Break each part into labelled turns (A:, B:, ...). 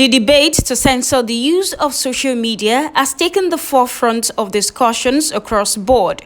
A: The debate to censor the use of social media has taken the forefront of discussions across the board.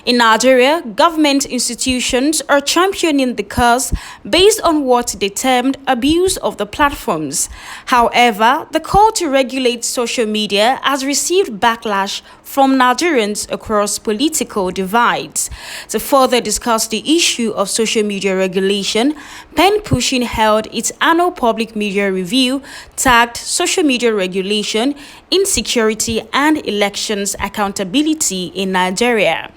A: In Nigeria, government institutions are championing the cause based on what they termed abuse of the platforms. However, the call to regulate social media has received backlash from Nigerians across political divides. To further discuss the issue of social media regulation, Pen Pushing held its annual public media review tagged Social Media Regulation, Insecurity and Elections Accountability in Nigeria.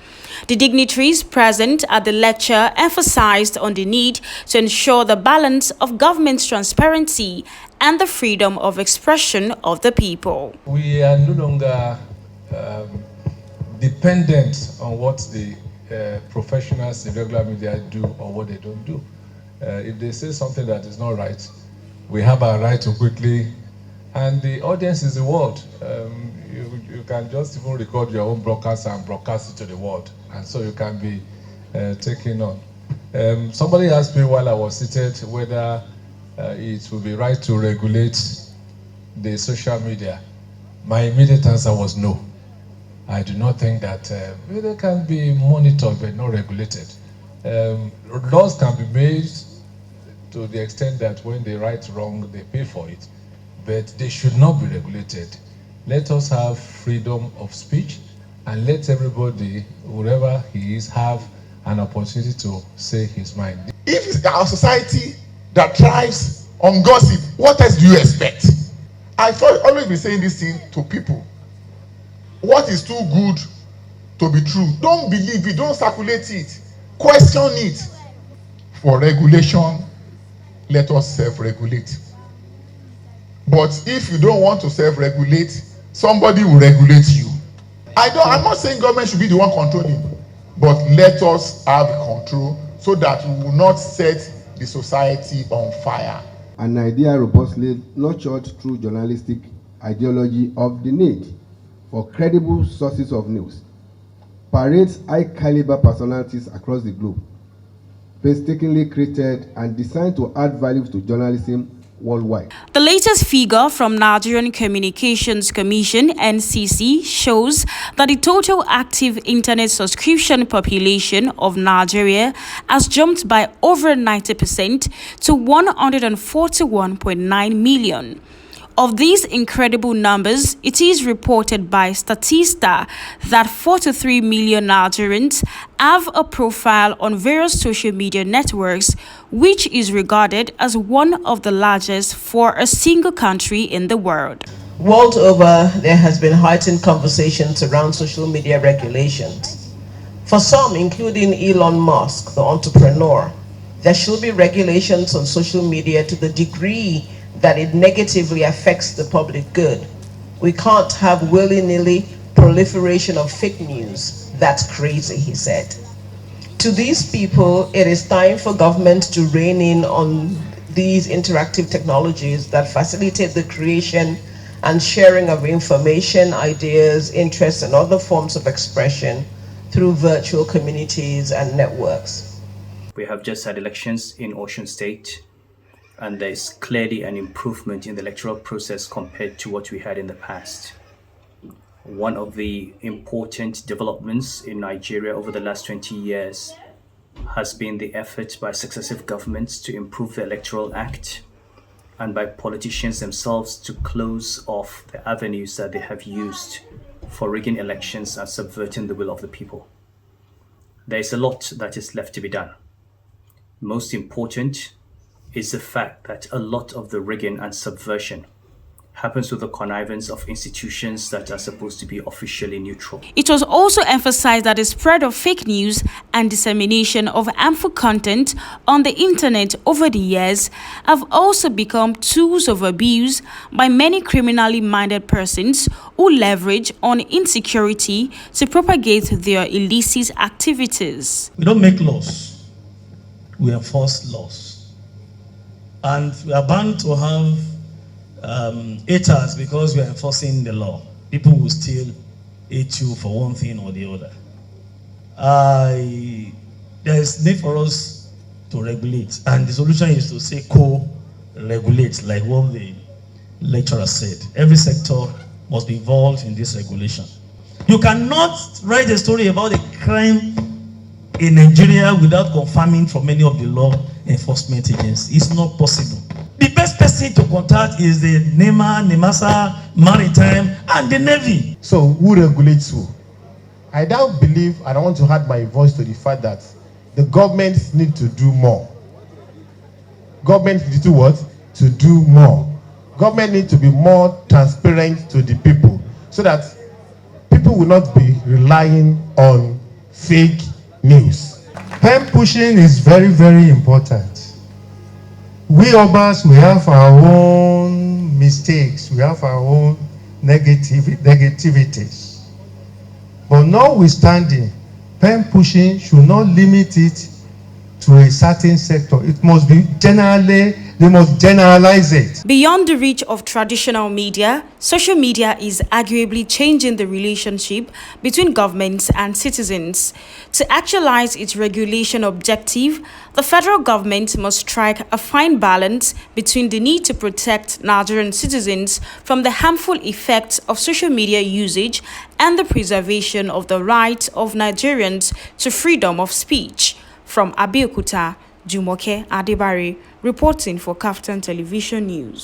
A: The dignitaries present at the lecture emphasized on the need to ensure the balance of government transparency and the freedom of expression of the people.
B: We are no longer dependent on what the professionals in regular media do or what they don't do. If they say something that is not right, we have our right to quickly, and the audience is the world. You can just even record your own broadcast and broadcast it to the world, and so you can be taken on. Somebody asked me while I was seated whether it would be right to regulate the social media. My immediate answer was no. I do not think that they can be monitored but not regulated. Laws can be made to the extent that when they right wrong, they pay for it, but they should not be regulated. Let us have freedom of speech and let everybody, wherever he is, have an opportunity to say his mind.
C: If it's our society that thrives on gossip, what else do you expect? I've always been saying this thing to people. What is too good to be true? Don't believe it, don't circulate it, question it. For regulation, let us self-regulate. But if you don't want to self-regulate, somebody will regulate you. I'm not saying government should be the one controlling, but let us have control so that we will not set the society on fire.
D: An idea robustly nurtured through journalistic ideology of the need for credible sources of news, parades high-caliber personalities across the globe, painstakingly created and designed to add value to journalism worldwide.
A: The latest figure from Nigerian Communications Commission (NCC) shows that the total active internet subscription population of Nigeria has jumped by over 90% to 141.9 million. Of these incredible numbers, it is reported by Statista that 43 million Nigerians have a profile on various social media networks, which is regarded as one of the largest for a single country in the world.
E: World over, there has been heightened conversations around social media regulations. For some, including Elon Musk, the entrepreneur, there should be regulations on social media to the degree that it negatively affects the public good. We can't have willy-nilly proliferation of fake news. That's crazy, he said. To these people, it is time for government to rein in on these interactive technologies that facilitate the creation and sharing of information, ideas, interests, and other forms of expression through virtual communities and networks.
F: We have just had elections in Osun State, and there is clearly an improvement in the electoral process compared to what we had in the past. One of the important developments in Nigeria over the last 20 years has been the effort by successive governments to improve the Electoral Act and by politicians themselves to close off the avenues that they have used for rigging elections and subverting the will of the people. There is a lot that is left to be done. Most important is the fact that a lot of the rigging and subversion happens with the connivance of institutions that are supposed to be officially neutral.
A: It was also emphasized that the spread of fake news and dissemination of harmful content on the internet over the years have also become tools of abuse by many criminally minded persons who leverage on insecurity to propagate their illicit activities.
G: We don't make laws, we enforce laws. And we are bound to have haters because we are enforcing the law. People will still hate you for one thing or the other. There is need for us to regulate, and the solution is to say co-regulate, like what the lecturer said. Every sector must be involved in this regulation. You cannot write a story about a crime in Nigeria without confirming from any of the law enforcement agencies. It's not possible. The best person to contact is the NEMA, NEMASA, Maritime, and the Navy.
H: So who regulates who? I don't believe, and I want to add my voice to the fact that the government need to do more. Government need to do what? To do more. Government need to be more transparent to the people so that people will not be relying on fake news.
I: Pen pushing is very, very important. We Obas, we have our own mistakes, we have our own negativities. But notwithstanding, pen pushing should not limit it to a certain sector. It must be they must generalize it.
A: Beyond the reach of traditional media, social media is arguably changing the relationship between governments and citizens. To actualize its regulation objective, the federal government must strike a fine balance between the need to protect Nigerian citizens from the harmful effects of social media usage and the preservation of the right of Nigerians to freedom of speech. From Abeokuta, Jumoke Adebare, reporting for KAFTAN Television News.